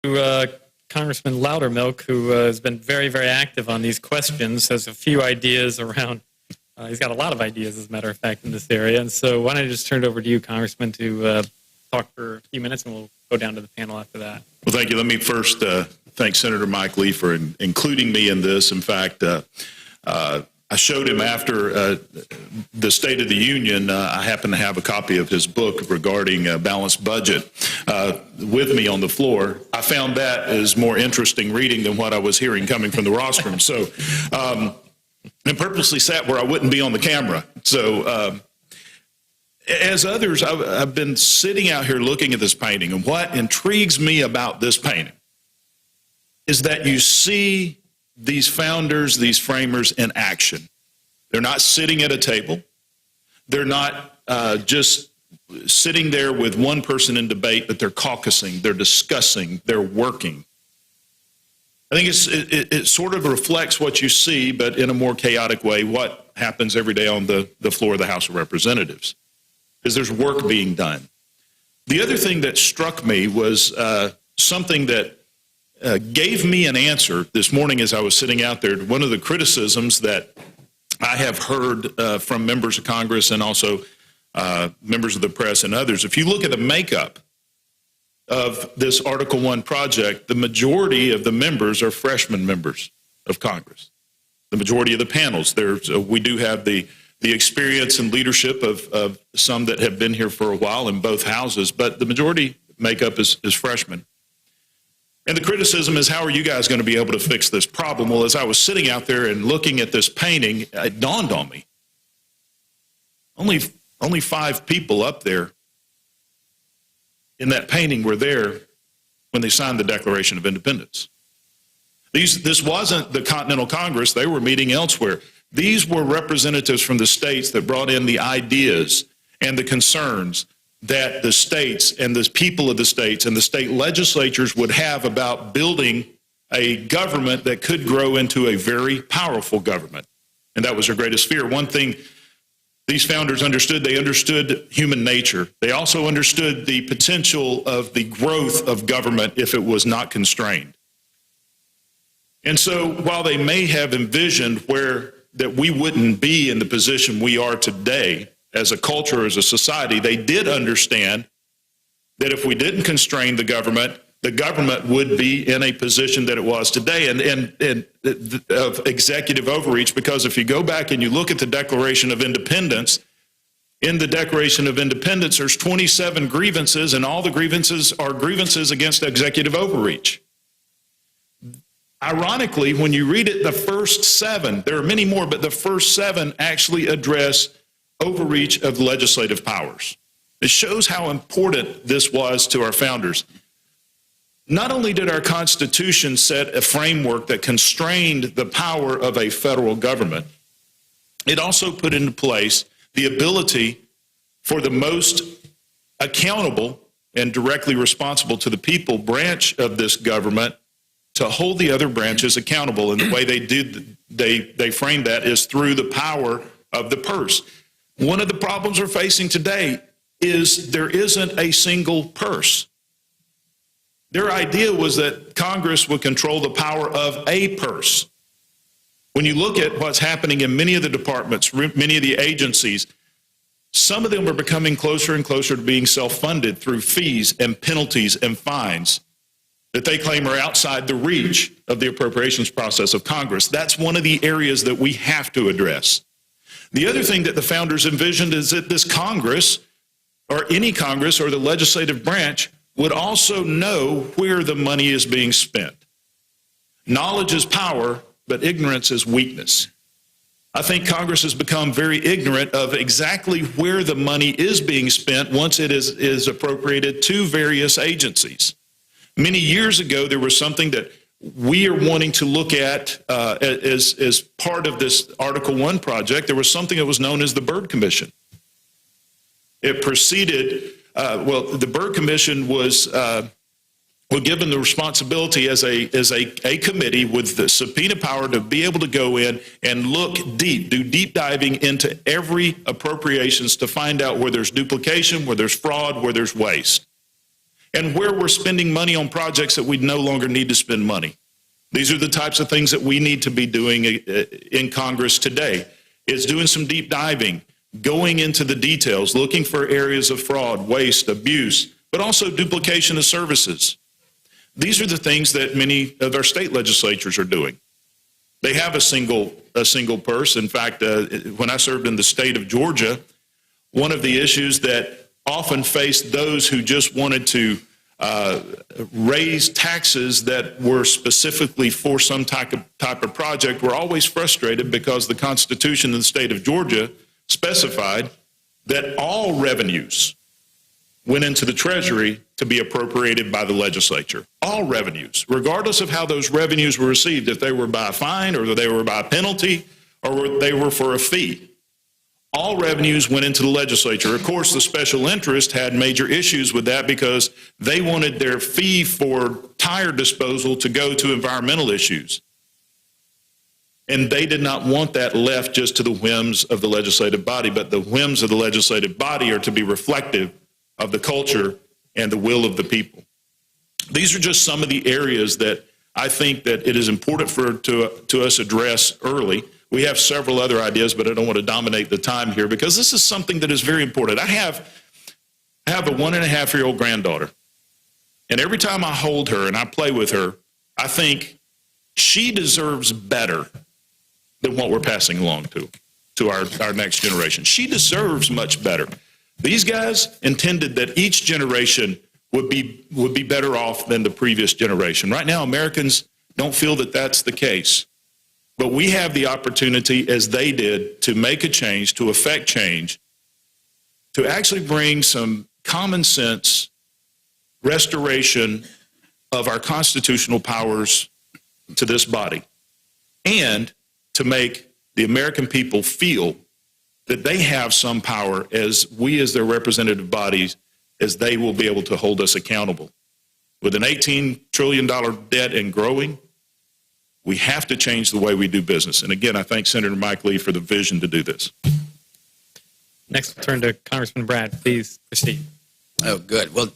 Congressman Loudermilk, who has been very, very active on these questions, has a few ideas around. He's got a lot of ideas, as a matter of fact, in this area. And so why don't I just turn it over to you, Congressman, to talk for a few minutes, and we'll go down to the panel after that. Well, thank you. Let me first thank Senator Mike Lee for including me in this. In fact, I showed him after the State of the Union. I happen to have a copy of his book regarding a balanced budget with me on the floor. I found that is more interesting reading than what I was hearing coming from the rostrum. So, and purposely sat where I wouldn't be on the camera. So, as others, I've been sitting out here looking at this painting, and what intrigues me about this painting is that you see these founders, these framers in action. They're not sitting at a table. They're not just sitting there with one person in debate, but they're caucusing, they're discussing, they're working. I think it sort of reflects what you see, but in a more chaotic way, what happens every day on the floor of the House of Representatives, because there's work being done. The other thing that struck me was something that gave me an answer this morning as I was sitting out there. One of the criticisms that I have heard from members of Congress and also members of the press and others, if you look at the makeup of this Article 1 project, the majority of the members are freshman members of Congress. The majority of the panels, we do have the experience and leadership of some that have been here for a while in both houses, but the majority makeup is freshmen. And the criticism is, how are you guys going to be able to fix this problem? Well, as I was sitting out there and looking at this painting, it dawned on me. Only 5 people up there in that painting were there when they signed the Declaration of Independence. This wasn't the Continental Congress. They were meeting elsewhere. These were representatives from the states that brought in the ideas and the concerns that the states and the people of the states and the state legislatures would have about building a government that could grow into a very powerful government. And that was their greatest fear. One thing these founders understood, they understood human nature. They also understood the potential of the growth of government if it was not constrained. And so while they may have envisioned that we wouldn't be in the position we are today as a culture, as a society, they did understand that if we didn't constrain the government would be in a position that it was today and of executive overreach. Because if you go back and you look at the Declaration of Independence, in the Declaration of Independence, there's 27 grievances, and all the grievances are grievances against executive overreach. Ironically, when you read it, the first 7, there are many more, but the first 7 actually address overreach of legislative powers. It shows how important this was to our founders. Not only did our Constitution set a framework that constrained the power of a federal government, it also put into place the ability for the most accountable and directly responsible to the people branch of this government to hold the other branches accountable. And the way they framed that is through the power of the purse. One of the problems we're facing today is there isn't a single purse. Their idea was that Congress would control the power of a purse. When you look at what's happening in many of the departments, many of the agencies, some of them are becoming closer and closer to being self-funded through fees and penalties and fines that they claim are outside the reach of the appropriations process of Congress. That's one of the areas that we have to address. The other thing that the founders envisioned is that this Congress, or any Congress or the legislative branch, would also know where the money is being spent. Knowledge is power, but ignorance is weakness. I think Congress has become very ignorant of exactly where the money is being spent once it is appropriated to various agencies. Many years ago, there was something that we are wanting to look at as part of this Article 1 project. There was something that was known as the Byrd Commission. It preceded, the Byrd Commission was given the responsibility as a committee with the subpoena power to be able to go in and look deep, do deep diving into every appropriations to find out where there's duplication, where there's fraud, where there's waste. and where we're spending money on projects that we no longer need to spend money. These are the types of things that we need to be doing in Congress today, is doing some deep diving, going into the details, looking for areas of fraud, waste, abuse, but also duplication of services. These are the things that many of our state legislatures are doing. They have a single purse. In fact, when I served in the state of Georgia, one of the issues that often faced those who just wanted to raise taxes that were specifically for some type of project were always frustrated because the Constitution of the state of Georgia specified that all revenues went into the Treasury to be appropriated by the legislature. All revenues, regardless of how those revenues were received, if they were by a fine or they were by a penalty or they were for a fee. All revenues went into the legislature. Of course, the special interest had major issues with that because they wanted their fee for tire disposal to go to environmental issues. And they did not want that left just to the whims of the legislative body, but the whims of the legislative body are to be reflective of the culture and the will of the people. These are just some of the areas that I think that it is important to us address early. We have several other ideas, but I don't want to dominate the time here because this is something that is very important. I have a 1.5-year-old granddaughter, and every time I hold her and I play with her, I think she deserves better than what we're passing along to our next generation. She deserves much better. These guys intended that each generation would be better off than the previous generation. Right now, Americans don't feel that that's the case. But we have the opportunity, as they did, to make a change, to affect change, to actually bring some common sense restoration of our constitutional powers to this body, and to make the American people feel that they have some power as we, as their representative bodies, as they will be able to hold us accountable. With an $18 trillion debt and growing, we have to change the way we do business. And again, I thank Senator Mike Lee for the vision to do this. Next, we'll turn to Congressman Brad. Please proceed. Oh, good. Well,